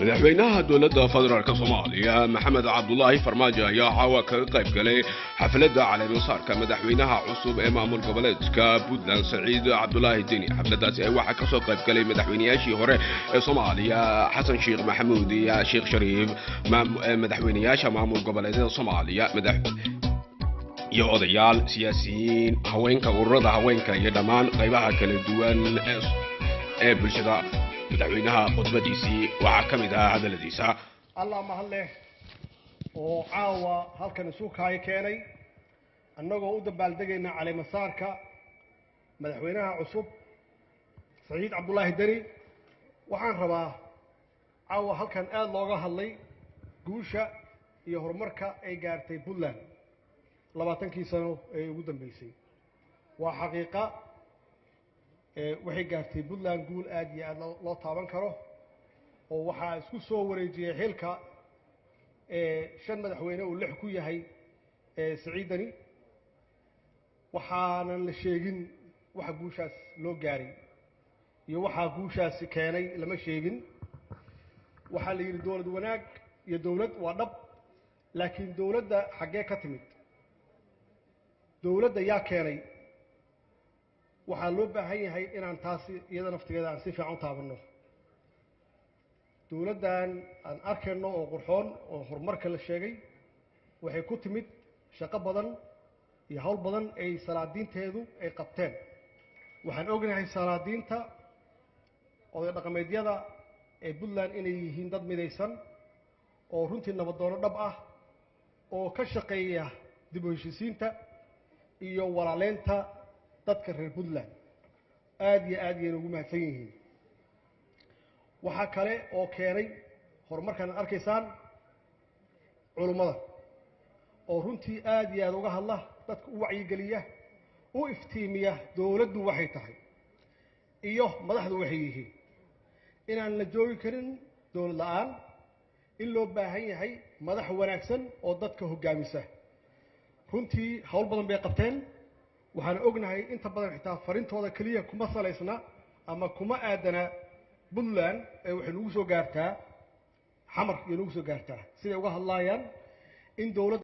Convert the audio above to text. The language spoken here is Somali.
madaxweynaha dowladda federaalka Soomaaliya Maxamed Cabdullaahi Farmaajo ayaa caawa kaga qayb galay xafladda caleemo-saarka madaxweynaha cusub ee maamul goboleedka Puntland Saciid Cabdullaahi Deni. xafladdaasi waxaa ka soo qayb galay madaxweynayaashii hore ee Soomaaliya Xasan Sheekh Maxamuud iyo Sheekh Shariif, madaxweynayaasha maamul goboleedyada Soomaaliya, iyo odayaal, siyaasiyiin, haweenka, ururada haweenka iyo dhammaan qaybaha kala duwan ee bulshada. madaxweynaha khudbadiisii waxaa ka mid ahaa hadaladiisa. allah mahadleh oo caawa halkan isu kaay keenay annagoo u dabaaldegayna caleemasaarka madaxweynaha cusub Saciid Cabdullaahi Deni. waxaan rabaa caawa halkan aad looga hadlay guusha iyo horumarka ay gaartay Puntland 20 sano ee ugu dambeysay. waa xaqiiqa waxay gaartay Puntland guul aad iyo aad loo taaban karo, oo waxaa isku soo wareejiyay xilka 5 madaxweyne uu 6 ku yahay Saciid Deni. waxaanan la sheegin waxa guushaas loo gaaray iyo waxa guushaas keenay lama sheegin. waxaa la yiri dawlad wanaag iyo dawlad waa dhab, laakiin dawladda xagee ka timid, dawladda yaa keenay. waxaa loo baahan yahay inaan taasi iyada naftigeeda aan si fiican u taabanno. dawladdan aan arkayno oo qurxoon oo horumarka la sheegay waxay ku timid shaqo badan iyo hawl badan ay salaadiinteedu ay qabteen. waxaan ognahay salaadiinta oday dhaqameedyada ee Puntland inay yihiin dad midaysan oo runtii nabadoono dhab ah oo ka shaqeeya dib u heshiisiinta iyo walaaleynta dadka reer Puntland. aad iyo aad ayay ugu mahadsan yihiin. waxa kale oo keenay horumarkan arkaysaan culimada oo runtii aad iyo aad uga hadla, dadka u wacyi geliya, u iftiimiya dawladdu waxay tahay iyo madaxdu waxay yihiin, inaan la joogi karin dawlad la'aan, in loo baahan yahay madax wanaagsan oo dadka hoggaamisa. runtii hawl badan bay qabteen. waxaan ognahay inta badan xitaa farintooda kaliya kuma salaysna ama kuma aadana Puntland ee waxay nagu soo gaartaa xamar iyo nagu soo gaartaa siday uga hadlayaan in dawladda